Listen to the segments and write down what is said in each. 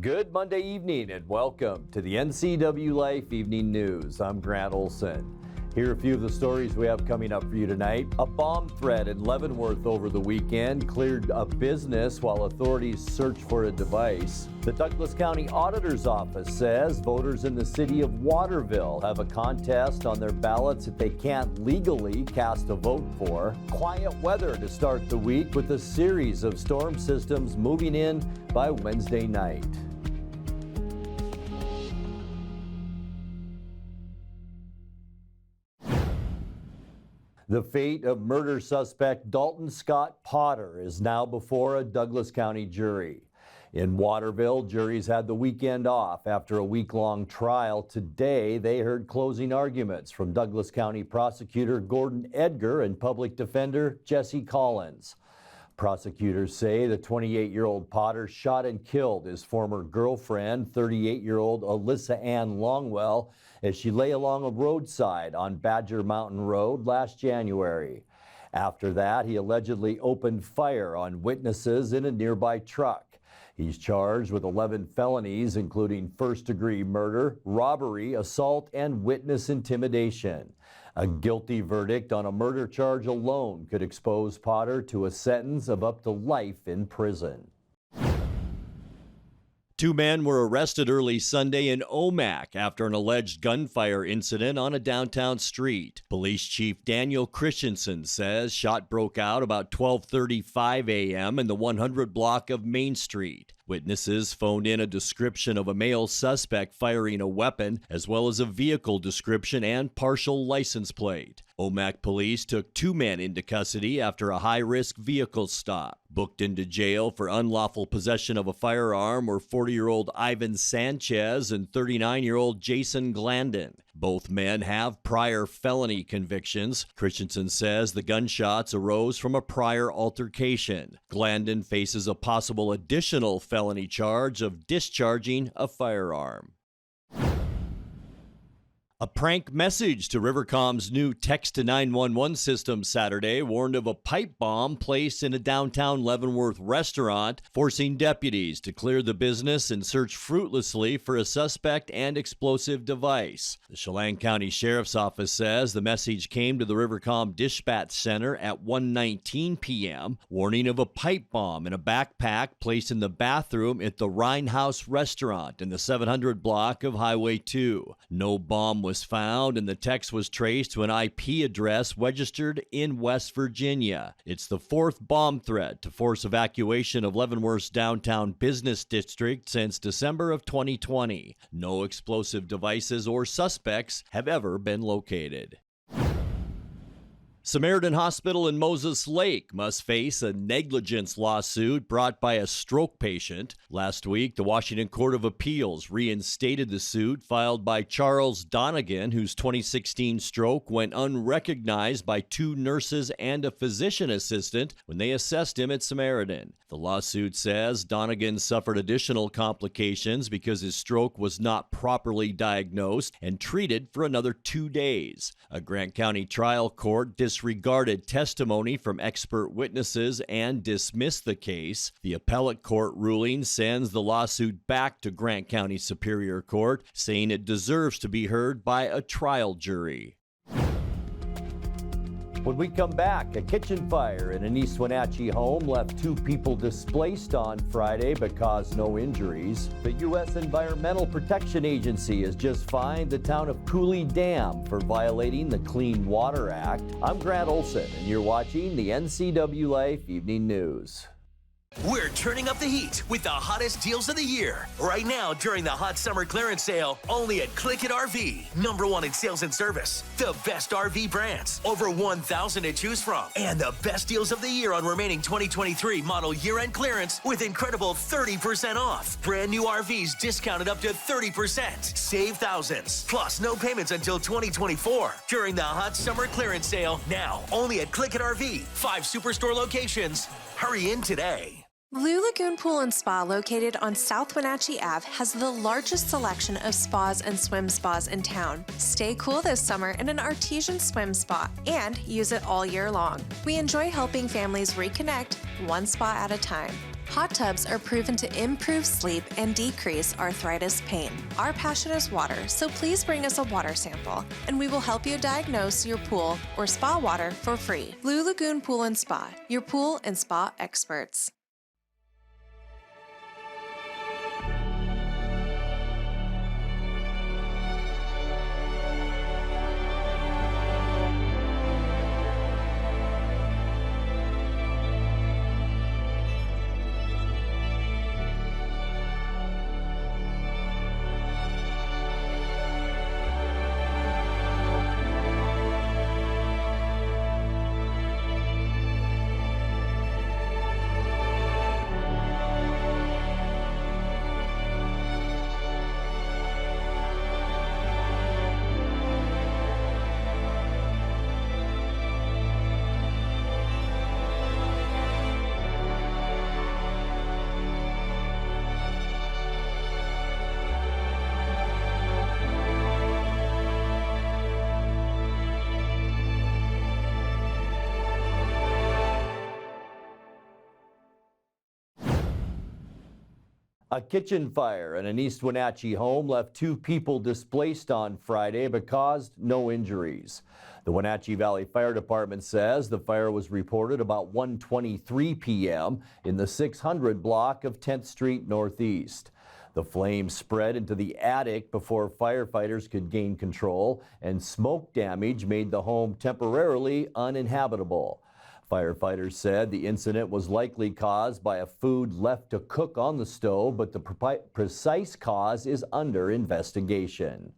Good Monday evening and welcome to the NCWLIFE Evening News. I'm Grant Olson. Here are a few of the stories we have coming up for you tonight. A bomb threat in Leavenworth over the weekend cleared a business while authorities search for a device. The Douglas County Auditor's Office says voters in the city of Waterville have a contest on their ballots that they can't legally cast a vote for. Quiet weather to start the week with a series of storm systems moving in by Wednesday night. The fate of murder suspect Dalton Scott Potter is now before a Douglas County jury. In Waterville, juries had the weekend off after a week-long trial. Today, they heard closing arguments from Douglas County Prosecutor Gordon Edgar and Public Defender Jesse Collins. Prosecutors say the 28-year-old Potter shot and killed his former girlfriend, 38-year-old Alyssa Ann Longwell, as she lay along a roadside on Badger Mountain Road last January. After that, he allegedly opened fire on witnesses in a nearby truck. He's charged with 11 felonies, including first-degree murder, robbery, assault, and witness intimidation. A guilty verdict on a murder charge alone could expose Potter to a sentence of up to life in prison. Two men were arrested early Sunday in Omac after an alleged gunfire incident on a downtown street. Police Chief Daniel Christensen says shot broke out about 12:35 a.m. in the 100 block of Main Street. Witnesses phoned in a description of a male suspect firing a weapon, as well as a vehicle description and partial license plate. Omac police took two men into custody after a high-risk vehicle stop. Booked into jail for unlawful possession of a firearm were 40-year-old Ivan Sanchez and 39-year-old Jason Glandon. Both men have prior felony convictions. Christensen says the gunshots arose from a prior altercation. Glandon faces a possible additional felony charge of discharging a firearm. A prank message to RiverCom's new text-to-911 system Saturday warned of a pipe bomb placed in a downtown Leavenworth restaurant, forcing deputies to clear the business and search fruitlessly for a suspect and explosive device. The Chelan County Sheriff's Office says the message came to the RiverCom Dispatch Center at 1:19 p.m., warning of a pipe bomb in a backpack placed in the bathroom at the Rhine House restaurant in the 700 block of Highway 2. No bomb was found, and the text was traced to an IP address registered in West Virginia. It's the fourth bomb threat to force evacuation of Leavenworth's downtown business district since December of 2020. No explosive devices or suspects have ever been located. Samaritan Hospital in Moses Lake must face a negligence lawsuit brought by a stroke patient. Last week, the Washington Court of Appeals reinstated the suit filed by Charles Donegan, whose 2016 stroke went unrecognized by two nurses and a physician assistant when they assessed him at Samaritan. The lawsuit says Donegan suffered additional complications because his stroke was not properly diagnosed and treated for another 2 days. A Grant County trial court disregarded testimony from expert witnesses and dismissed the case. The appellate court ruling sends the lawsuit back to Grant County Superior Court, saying it deserves to be heard by a trial jury. When we come back, a kitchen fire in an East Wenatchee home left two people displaced on Friday but caused no injuries. The U.S. Environmental Protection Agency has just fined the town of Cooley Dam for violating the Clean Water Act. I'm Grant Olson, and you're watching the NCWLIFE Evening News. We're turning up the heat with the hottest deals of the year. Right now, during the hot summer clearance sale, only at Click It RV. #1 in sales and service. The best RV brands. Over 1,000 to choose from. And the best deals of the year on remaining 2023 model year-end clearance with incredible 30% off. Brand new RVs discounted up to 30%. Save thousands. Plus, no payments until 2024. During the hot summer clearance sale. Now, only at Click It RV. 5 superstore locations. Hurry in today. Blue Lagoon Pool and Spa, located on South Wenatchee Ave, has the largest selection of spas and swim spas in town. Stay cool this summer in an artesian swim spa and use it all year long. We enjoy helping families reconnect one spa at a time. Hot tubs are proven to improve sleep and decrease arthritis pain. Our passion is water, so please bring us a water sample, and we will help you diagnose your pool or spa water for free. Blue Lagoon Pool and Spa, your pool and spa experts. A kitchen fire in an East Wenatchee home left 2 people displaced on Friday but caused no injuries. The Wenatchee Valley Fire Department says the fire was reported about 1:23 p.m. in the 600 block of 10th Street Northeast. The flames spread into the attic before firefighters could gain control, and smoke damage made the home temporarily uninhabitable. Firefighters said the incident was likely caused by a food left to cook on the stove, but the precise cause is under investigation.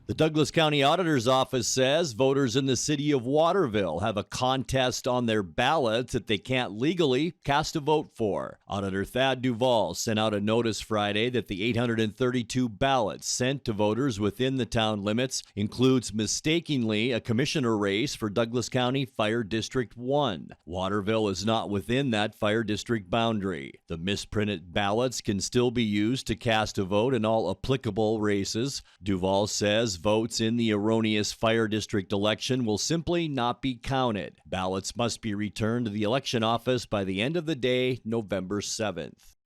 The Douglas County Auditor's Office says voters in the city of Waterville have a contest on their ballots that they can't legally cast a vote for. Auditor Thad Duvall sent out a notice Friday that the 832 ballots sent to voters within the town limits includes mistakenly a commissioner race for Douglas County Fire District 1. Waterville is not within that fire district boundary. The misprinted ballots can still be used to cast a vote in all applicable races. Duvall says votes in the erroneous fire district election will simply not be counted. Ballots must be returned to the election office by the end of the day, November 7th.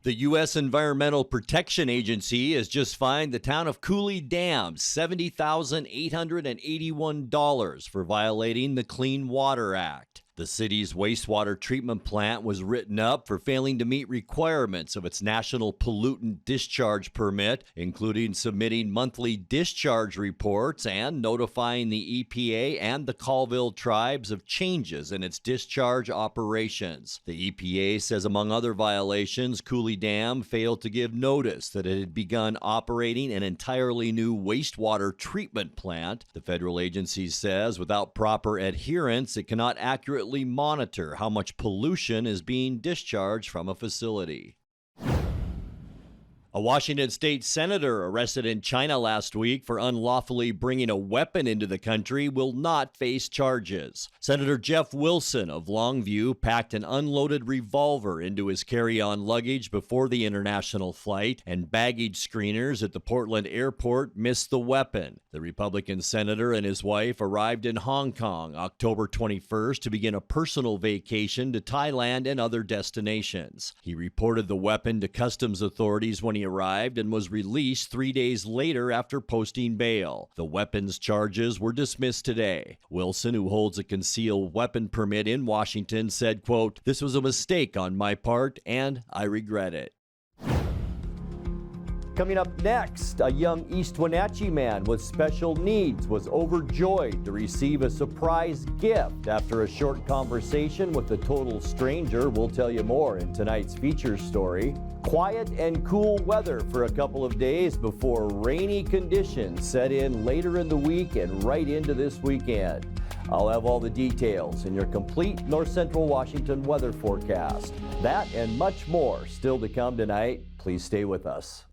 The U.S. Environmental Protection Agency has just fined the town of Cooley Dam $70,881 for violating the Clean Water Act. The city's wastewater treatment plant was written up for failing to meet requirements of its National Pollutant Discharge Permit, including submitting monthly discharge reports and notifying the EPA and the Colville tribes of changes in its discharge operations. The EPA says, among other violations, Cooley Dam failed to give notice that it had begun operating an entirely new wastewater treatment plant. The federal agency says without proper adherence, it cannot accurately monitor how much pollution is being discharged from a facility. A Washington state senator arrested in China last week for unlawfully bringing a weapon into the country will not face charges. Senator Jeff Wilson of Longview packed an unloaded revolver into his carry-on luggage before the international flight, and baggage screeners at the Portland airport missed the weapon. The Republican senator and his wife arrived in Hong Kong October 21st to begin a personal vacation to Thailand and other destinations. He reported the weapon to customs authorities when he arrived and was released 3 days later after posting bail. The weapons charges were dismissed today. Wilson, who holds a concealed weapon permit in Washington, said, quote, "This was a mistake on my part and I regret it." Coming up next, a young East Wenatchee man with special needs was overjoyed to receive a surprise gift after a short conversation with a total stranger. We'll tell you more in tonight's feature story. Quiet and cool weather for a couple of days before rainy conditions set in later in the week and right into this weekend. I'll have all the details in your complete North Central Washington weather forecast. That and much more still to come tonight. Please stay with us.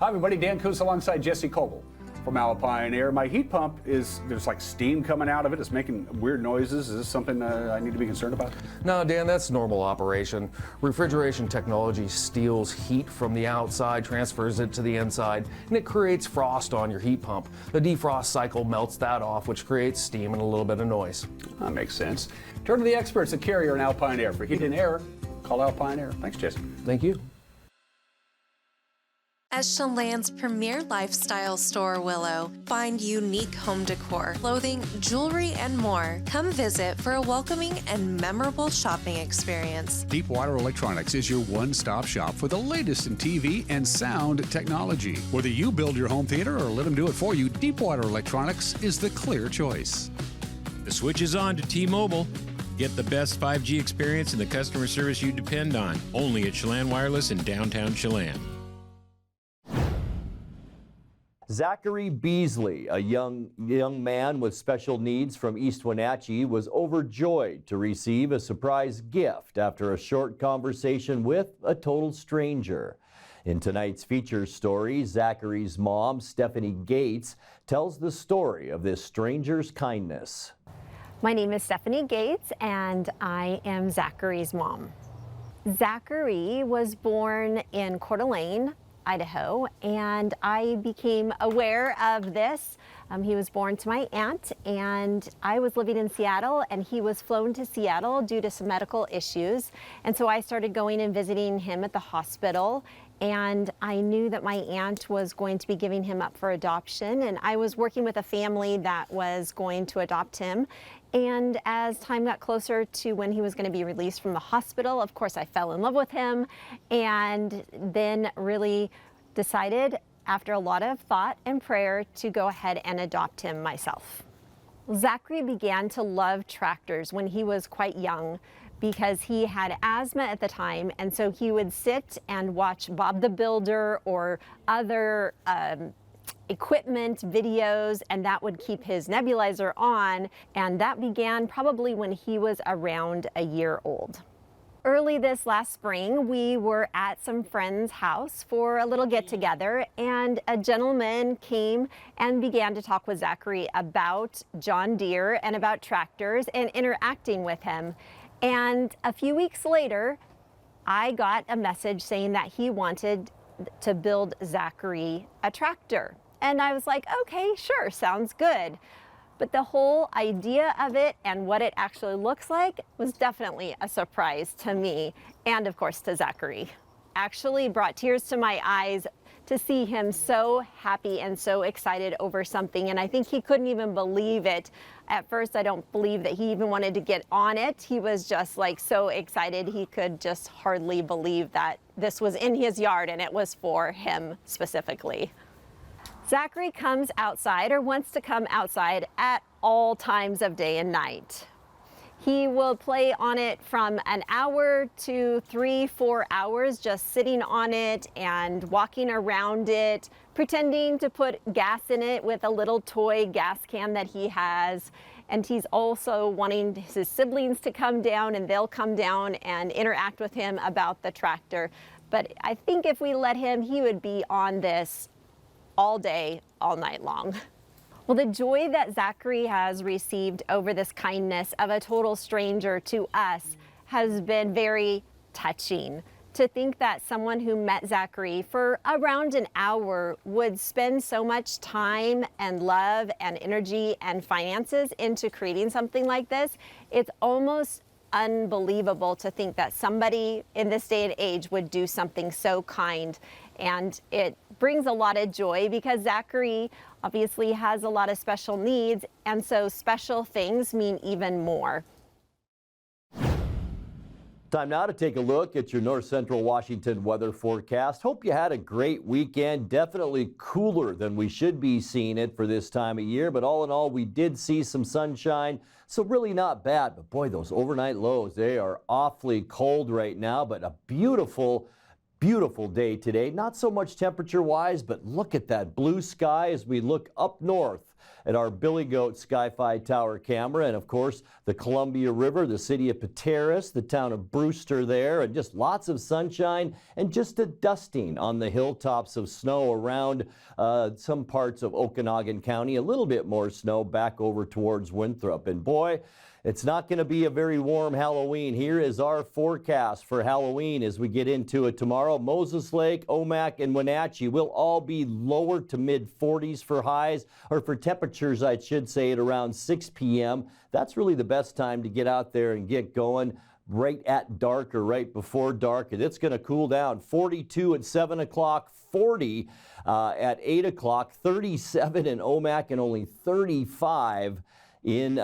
Hi everybody, Dan Coos alongside Jesse Coble. from Alpine Air. My heat pump there's like steam coming out of it. It's making weird noises. Is this something I need to be concerned about? No, Dan, that's normal operation. Refrigeration technology steals heat from the outside, transfers it to the inside, and it creates frost on your heat pump. The defrost cycle melts that off, which creates steam and a little bit of noise. That makes sense. Turn to the experts at Carrier and Alpine Air. For heat and air, call Alpine Air. Thanks, Jason. Thank you. As Chelan's premier lifestyle store, Willow, find unique home decor, clothing, jewelry, and more. Come visit for a welcoming and memorable shopping experience. Deepwater Electronics is your one-stop shop for the latest in TV and sound technology. Whether you build your home theater or let them do it for you, Deepwater Electronics is the clear choice. The switch is on to T-Mobile. Get the best 5G experience and the customer service you depend on. Only at Chelan Wireless in downtown Chelan. Zachary Beasley, a young man with special needs from East Wenatchee, was overjoyed to receive a surprise gift after a short conversation with a total stranger. In tonight's feature story, Zachary's mom, Stephanie Gates, tells the story of this stranger's kindness. My name is Stephanie Gates, and I am Zachary's mom. Zachary was born in Coeur d'Alene, Idaho, and I became aware of this. He was born to my aunt, and I was living in Seattle, and he was flown to Seattle due to some medical issues. And so I started going and visiting him at the hospital, and I knew that my aunt was going to be giving him up for adoption, and I was working with a family that was going to adopt him. And as time got closer to when he was going to be released from the hospital, of course, I fell in love with him, and then really decided, after a lot of thought and prayer, to go ahead and adopt him myself. Zachary began to love tractors when he was quite young because he had asthma at the time, and so he would sit and watch Bob the Builder or other equipment videos, and that would keep his nebulizer on, and that began probably when he was around a year old. Early this last spring, we were at some friend's house for a little get-together, and a gentleman came and began to talk with Zachary about John Deere and about tractors and interacting with him. And a few weeks later, I got a message saying that he wanted to build Zachary a tractor. And I was like, okay, sure, sounds good. But the whole idea of it and what it actually looks like was definitely a surprise to me and, of course, to Zachary. Actually brought tears to my eyes to see him so happy and so excited over something, and I think he couldn't even believe it. At first, I don't believe that he even wanted to get on it. He was just like so excited he could just hardly believe that this was in his yard and it was for him specifically. Zachary comes outside, or wants to come outside, at all times of day and night. He will play on it from an hour to 3-4 hours, just sitting on it and walking around it, pretending to put gas in it with a little toy gas can that he has. And he's also wanting his siblings to come down, and they'll come down and interact with him about the tractor. But I think if we let him, he would be on this all day, all night long. Well, the joy that Zachary has received over this kindness of a total stranger to us has been very touching. To think that someone who met Zachary for around an hour would spend so much time and love and energy and finances into creating something like this, it's almost unbelievable to think that somebody in this day and age would do something so kind. And it brings a lot of joy because Zachary obviously has a lot of special needs, and so special things mean even more. Time now to take a look at your North Central Washington weather forecast. Hope you had a great weekend. Definitely cooler than we should be seeing it for this time of year, but all in all, we did see some sunshine, so really not bad. But boy, those overnight lows, they are awfully cold right now, but a beautiful Beautiful day today. Not so much temperature-wise, but look at that blue sky as we look up north at our Billy Goat Sky-Fi Tower camera, and of course the Columbia River, the city of Pateros, the town of Brewster there, and just lots of sunshine and just a dusting on the hilltops of snow around some parts of Okanagan County. A little bit more snow back over towards Winthrop, and boy, it's not going to be a very warm Halloween. Here is our forecast for Halloween as we get into it tomorrow. Moses Lake, Omac, and Wenatchee will all be lower to mid 40s for highs, or for temperatures, I should say, at around 6 p.m. That's really the best time to get out there and get going. Right at dark or right before dark, and it's going to cool down. 42 at 7 o'clock, 40 at 8 o'clock, 37 in Omac, and only 35 in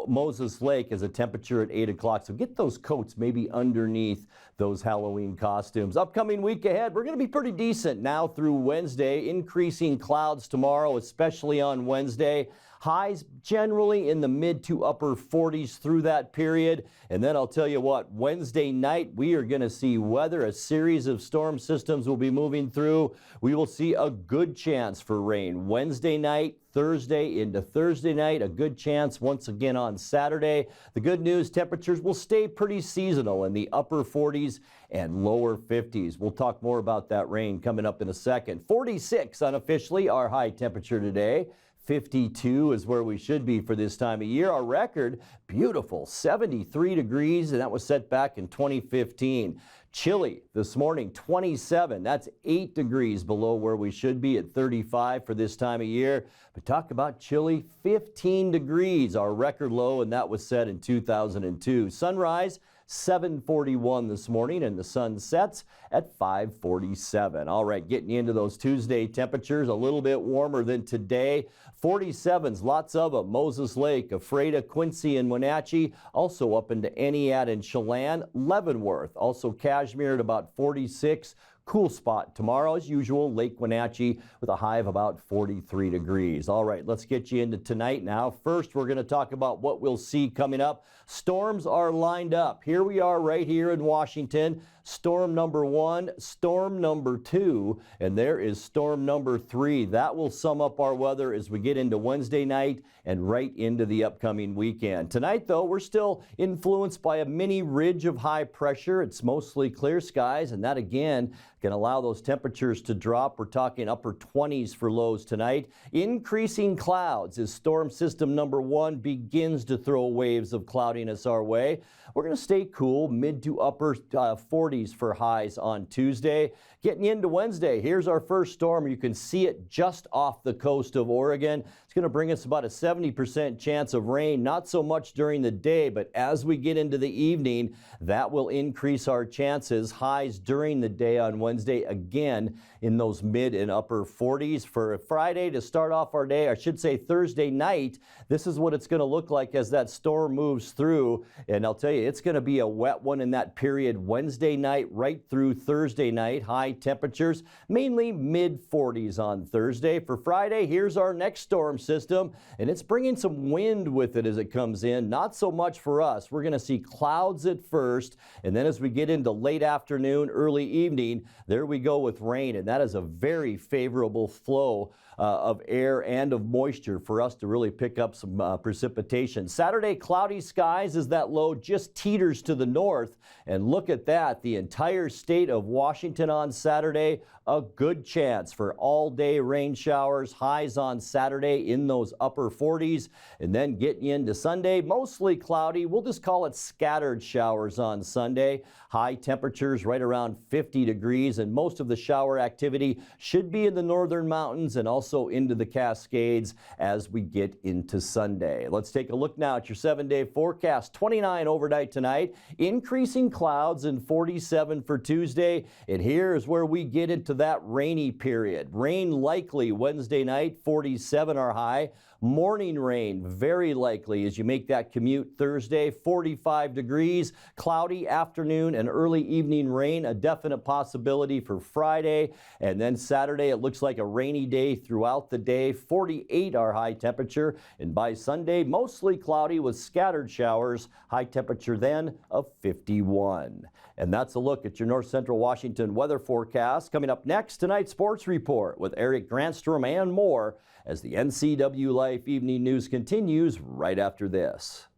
Moses Lake as a temperature at 8 o'clock. So get those coats maybe underneath those Halloween costumes. Upcoming week ahead, we're going to be pretty decent now through Wednesday. Increasing clouds tomorrow, especially on Wednesday. Highs generally in the mid to upper 40s through that period. And then I'll tell you what, Wednesday night, we are going to see weather. A series of storm systems will be moving through. We will see a good chance for rain Wednesday night, Thursday into Thursday night, a good chance once again on Saturday. The good news, temperatures will stay pretty seasonal in the upper 40s and lower 50s. We'll talk more about that rain coming up in a second. 46 unofficially, our high temperature today. 52 is where we should be for this time of year. Our record, beautiful, 73 degrees, and that was set back in 2015. Chilly this morning, 27. That's 8 degrees below where we should be at 35 for this time of year. But talk about chilly, 15 degrees, our record low, and that was set in 2002. Sunrise, 7:41 this morning, and the sun sets at 5:47. All right, getting you into those Tuesday temperatures, a little bit warmer than today. 47s, lots of them. Moses Lake, Ephrata, Quincy, and Wenatchee. Also up into Entiat and Chelan. Leavenworth, also Cashmere at about 46. Cool spot tomorrow, as usual, Lake Wenatchee with a high of about 43 degrees. All right, let's get you into tonight now. First, we're going to talk about what we'll see coming up. Storms are lined up. Here we are right here in Washington. Storm number 1, storm number 2, and there is storm number 3. That will sum up our weather as we get into Wednesday night and right into the upcoming weekend. Tonight, though, we're still influenced by a mini ridge of high pressure. It's mostly clear skies, and that, again, can allow those temperatures to drop. We're talking upper 20s for lows tonight. Increasing clouds as storm system number 1 begins to throw waves of cloudiness our way. We're going to stay cool, mid to upper 40s for highs on Tuesday. Getting into Wednesday, here's our first storm. You can see it just off the coast of Oregon. It's going to bring us about a 70% chance of rain, not so much during the day, but as we get into the evening, that will increase our chances. Highs during the day on Wednesday, again, in those mid and upper 40s. For Friday to start off our day, I should say Thursday night, this is what it's going to look like as that storm moves through. And I'll tell you, it's going to be a wet one in that period Wednesday night right through Thursday night. High temperatures, mainly mid 40s on Thursday. For Friday, here's our next storm system, and it's bringing some wind with it as it comes in. Not so much for us. We're going to see clouds at first, and then as we get into late afternoon, early evening, there we go with rain, and that is a very favorable flow of air and of moisture for us to really pick up some precipitation. Saturday, cloudy skies as that low just teeters to the north, and look at that, the entire state of Washington on Saturday, a good chance for all-day rain showers, highs on Saturday in those upper 40s, and then getting into Sunday, mostly cloudy. We'll just call it scattered showers on Sunday. High temperatures right around 50 degrees, and most of the shower activity should be in the northern mountains and also into the Cascades as we get into Sunday. Let's take a look now at your 7-day forecast. 29 overnight tonight, increasing clouds, and 47 for Tuesday. And here's where we get into that rainy period. Rain likely Wednesday night, 47 our high. Morning rain very likely as you make that commute Thursday, 45 degrees. Cloudy afternoon and early evening rain, a definite possibility. possibility for Friday. And then Saturday, it looks like a rainy day throughout the day. 48 our high temperature. And by Sunday, mostly cloudy with scattered showers. High temperature then of 51. And that's a look at your North Central Washington weather forecast. Coming up next, tonight's sports report with Eric Granstrom and more as the NCWLIFE Evening News continues right after this.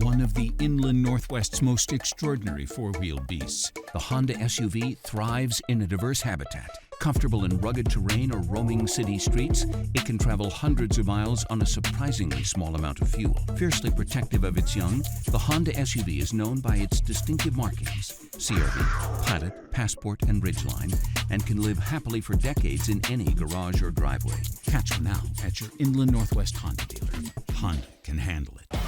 One of the inland Northwest's most extraordinary four-wheeled beasts, the Honda SUV thrives in a diverse habitat. Comfortable in rugged terrain or roaming city streets, it can travel hundreds of miles on a surprisingly small amount of fuel. Fiercely protective of its young, the Honda SUV is known by its distinctive markings, CRV, Pilot, Passport, and Ridgeline, and can live happily for decades in any garage or driveway. Catch them now at your Inland Northwest Honda dealer. Honda can handle it.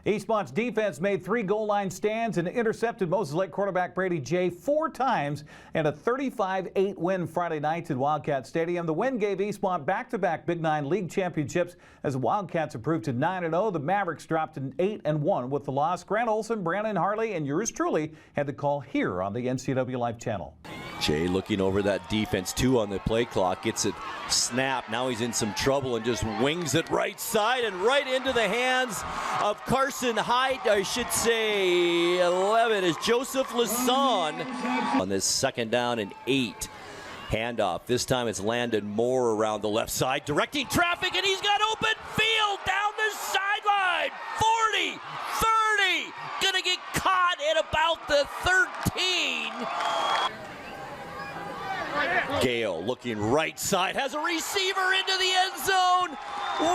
Eastmont's defense made 3 goal line stands and intercepted Moses Lake quarterback Brady Jay 4 times in a 35-8 win Friday night at Wildcat Stadium. The win gave Eastmont back-to-back Big 9 league championships as the Wildcats improved to 9-0. The Mavericks dropped to 8-1 with the loss. Grant Olson, Brandon Harley, and yours truly had the call here on the NCWLIFE channel. Jay looking over that defense too on the play clock, gets it snapped. Now he's in some trouble and just wings it right side and right into the hands of Carson Hyde, I should say 11, is Joseph Lassonde on this 2nd down and 8. Handoff. This time it's Landon Moore around the left side, directing traffic, and he's got open field down the sideline. 40, 30, gonna get caught at about the 13. Gale looking right side, has a receiver into the end zone.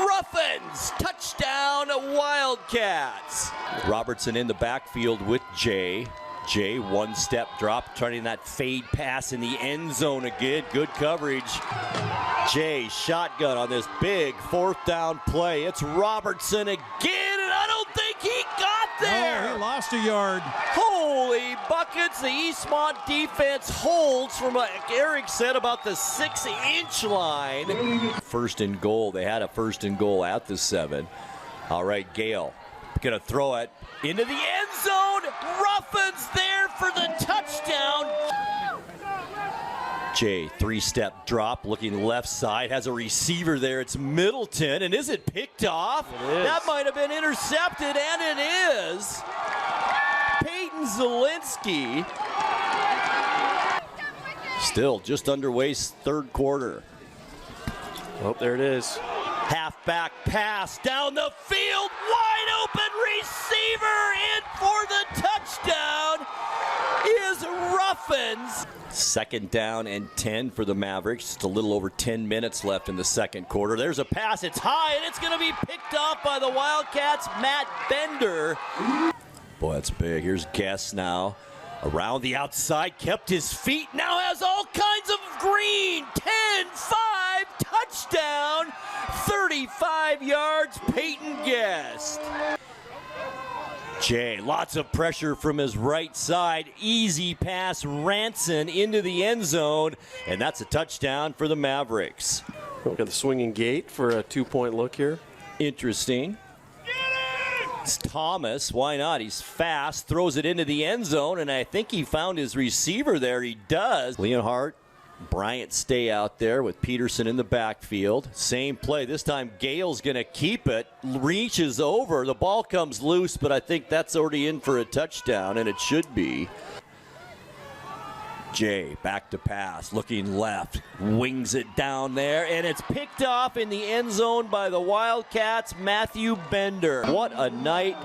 Ruffins, touchdown Wildcats. Robertson in the backfield with Jay. Jay, 1-step drop, turning that fade pass in the end zone again. Good coverage. Jay, shotgun on this big 4th down play. It's Robertson again, and I don't think he got there. Oh, he lost a yard. Holy buckets, the Eastmont defense holds from what Eric said about the 6-inch line. 1st and goal. They had a 1st and goal at the 7. All right, Gale gonna throw it into the end zone. Ruffins there for the touchdown. Jay, 3-step drop, looking left side, has a receiver there. It's Middleton, and is it picked off? That might have been intercepted, and it is. Peyton Zielinski. Still just underway, 3rd quarter. Oh, there it is. Halfback pass down the field, wide open receiver in for the touchdown is Ruffins. 2nd down and 10 for the Mavericks. Just a little over 10 minutes left in the 2nd quarter. There's a pass, it's high, and it's going to be picked off by the Wildcats, Matt Bender. Boy, that's big. Here's Guess now. Around the outside, kept his feet, now has all kinds of green. 10-5, touchdown, 35 yards, Peyton Guest. Jay, lots of pressure from his right side. Easy pass, Ranson into the end zone, and that's a touchdown for the Mavericks. We've got the swinging gate for a 2-point look here. Interesting. It's Thomas, why not? He's fast, throws it into the end zone, and I think he found his receiver there. He does. Leonhardt, Bryant stay out there with Peterson in the backfield. Same play. This time Gale's going to keep it, reaches over. The ball comes loose, but I think that's already in for a touchdown, and it should be. Jay, back to pass, looking left, wings it down there, and it's picked off in the end zone by the Wildcats, Matthew Bender. What a night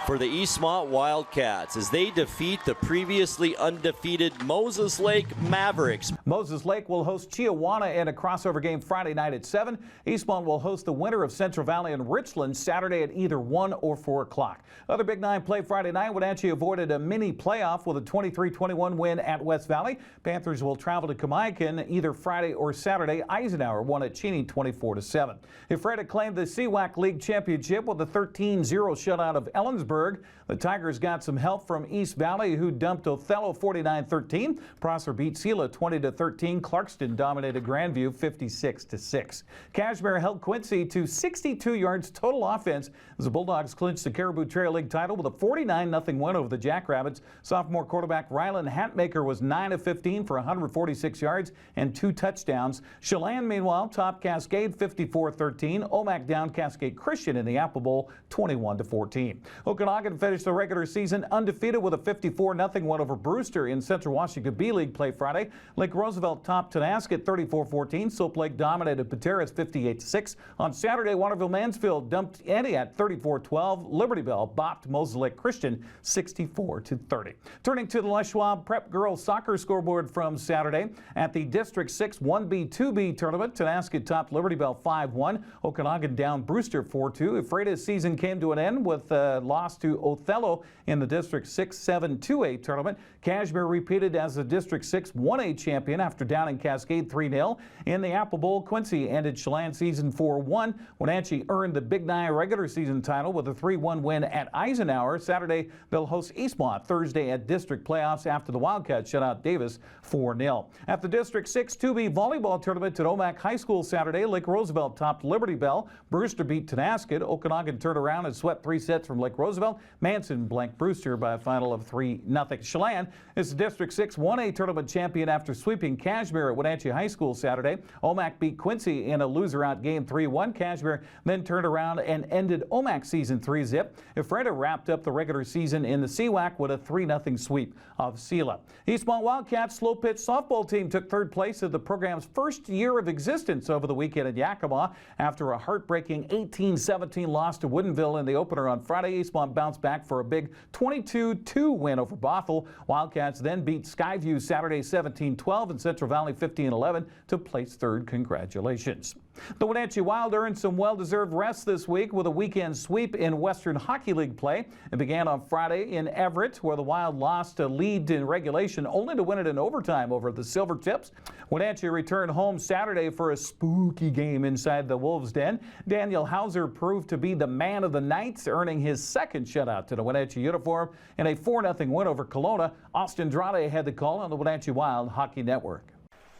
for the Eastmont Wildcats as they defeat the previously undefeated Moses Lake Mavericks. Moses Lake will host Chiawana in a crossover game Friday night at 7. Eastmont will host the winner of Central Valley and Richland Saturday at either 1 or 4 o'clock. Other Big 9 play Friday night. Wenatchee avoided a mini playoff with a 23-21 win at West Valley. Panthers will travel to Kamaikan either Friday or Saturday. Eisenhower won at Cheney 24-7. Ephrata claimed the CWAC League Championship with a 13-0 shutout of Ellensburg Petersburg. The Tigers got some help from East Valley, who dumped Othello 49-13. Prosser beat Sela 20-13. Clarkston dominated Grandview 56-6. Cashmere held Quincy to 62 yards total offense as the Bulldogs clinched the Caribou Trail League title with a 49-0 win over the Jackrabbits. Sophomore quarterback Rylan Hatmaker was 9 of 15 for 146 yards and 2 touchdowns. Chelan, meanwhile, topped Cascade 54-13. Omac down Cascade Christian in the Apple Bowl 21-14. Okanagan finished the regular season undefeated with a 54-0 win over Brewster in Central Washington B-League play Friday. Lake Roosevelt topped Tonasket 34-14. Soap Lake dominated Pateras 58-6. On Saturday, Waterville Mansfield dumped Antioch 34-12. Liberty Bell bopped Moses Lake Christian 64-30. Turning to the Les Schwab Prep Girls Soccer scoreboard from Saturday. At the District 6 1B 2B tournament, Tonasket topped Liberty Bell 5-1. Okanagan down Brewster 4-2. Ephrata's season came to an end with a loss to Othello in the District 6 7-2A tournament. Cashmere repeated as the District 6 1A champion after downing Cascade 3-0. In the Apple Bowl, Quincy ended Chelan season 4-1. Wenatchee earned the Big 9 regular season title with a 3-1 win at Eisenhower. Saturday, they'll host Eastmont. Thursday at District playoffs after the Wildcats shut out Davis 4-0. At the District 6 2B volleyball tournament at Omac High School Saturday, Lake Roosevelt topped Liberty Bell. Brewster beat Tonasket. Okanagan turned around and swept 3 sets from Lake Roosevelt. Manson blanked Brewster by a final of 3-0. Chelan is the District 6 1A tournament champion after sweeping Cashmere at Wenatchee High School Saturday. Omac beat Quincy in a loser-out game 3-1. Cashmere then turned around and ended Omac season 3-0. Ephrata wrapped up the regular season in the CWAC with a 3-0 sweep of Sela. Eastmont Wildcats slow pitch softball team took 3rd place at the program's first year of existence over the weekend in Yakima. After a heartbreaking 18-17 loss to Woodinville in the opener on Friday, Eastmont bounced back for a big 22-2 win over Bothell. Wildcats then beat Skyview Saturday 17-12 and Central Valley 15-11 to place 3rd. Congratulations. The Wenatchee Wild earned some well-deserved rest this week with a weekend sweep in Western Hockey League play. It began on Friday in Everett, where the Wild lost a lead in regulation only to win it in overtime over the Silvertips. Wenatchee returned home Saturday for a spooky game inside the Wolves' Den. Daniel Hauser proved to be the man of the night, earning his 2nd shutout to the Wenatchee uniform in a 4-0 win over Kelowna. Austin Andrade had the call on the Wenatchee Wild Hockey Network.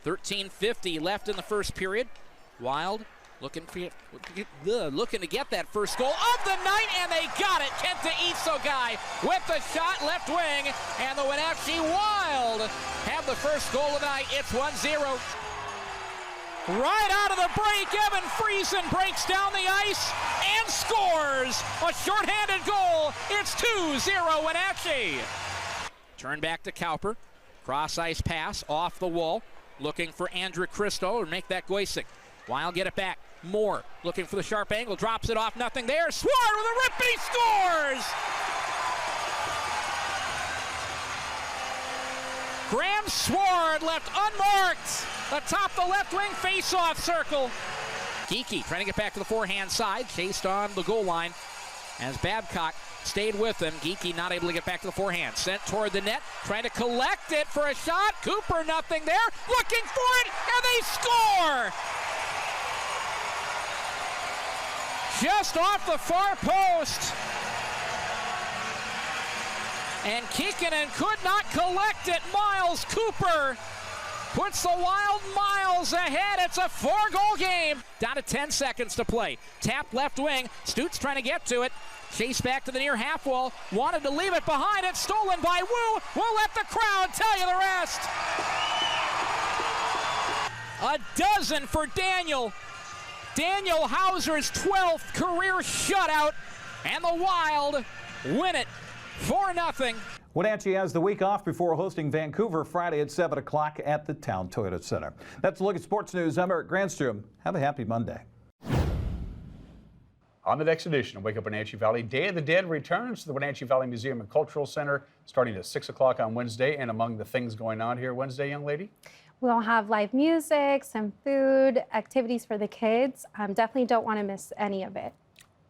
13:50 left in the first period. Wild looking to get that first goal of the night, and they got it. Kenta Isogai with the shot left wing, and the Wenatchee Wild have the first goal of the night. It's 1-0. Right out of the break, Evan Friesen breaks down the ice and scores a shorthanded goal. It's 2-0 Wenatchee. Turn back to Cowper. Cross ice pass off the wall, looking for Andrew Christo to make that Goisik. Wild get it back. Moore looking for the sharp angle, drops it off, nothing there. Swart with a rip, he scores! Graham Swart left unmarked atop the left wing face-off circle. Geeky trying to get back to the forehand side, chased on the goal line as Babcock stayed with him. Geeky not able to get back to the forehand. Sent toward the net, trying to collect it for a shot. Cooper, nothing there. Looking for it, and they score! Just off the far post. And Kikkonen could not collect it. Miles Cooper puts the Wild miles ahead. It's a 4-goal game. Down to 10 seconds to play. Tap left wing. Stutes trying to get to it. Chase back to the near half wall. Wanted to leave it behind. It's stolen by Wu. We'll let the crowd tell you the rest. A dozen for Daniel. Daniel Hauser's 12th career shutout. And the Wild win it 4-0. Wenatchee has the week off before hosting Vancouver Friday at 7 o'clock at the Town Toyota Center. That's a look at sports news. I'm Eric Granstrom. Have a happy Monday. On the next edition of Wake Up Wenatchee Valley, Day of the Dead returns to the Wenatchee Valley Museum and Cultural Center starting at 6 o'clock on Wednesday. And among the things going on here Wednesday, young lady? We'll have live music, some food, activities for the kids. Definitely don't want to miss any of it.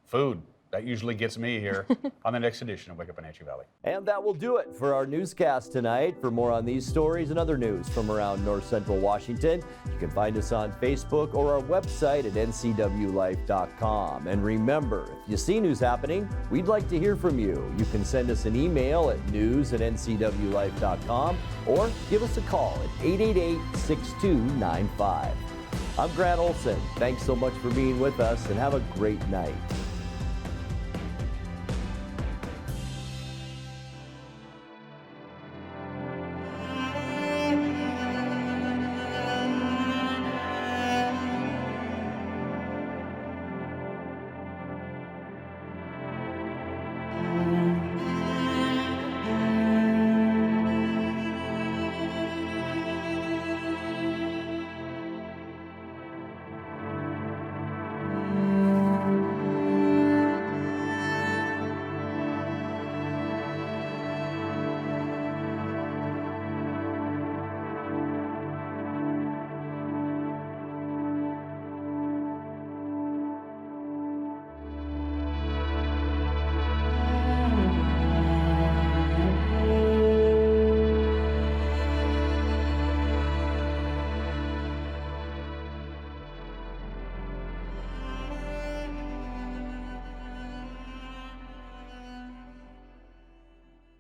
Food. That usually gets me here on the next edition of Wake Up Wenatchee Valley. And that will do it for our newscast tonight. For more on these stories and other news from around North Central Washington, you can find us on Facebook or our website at NCWLIFE.com. And remember, if you see news happening, we'd like to hear from you. You can send us an email at news@NCWLIFE.com or give us a call at 888-6295. I'm Grant Olson. Thanks so much for being with us and have a great night.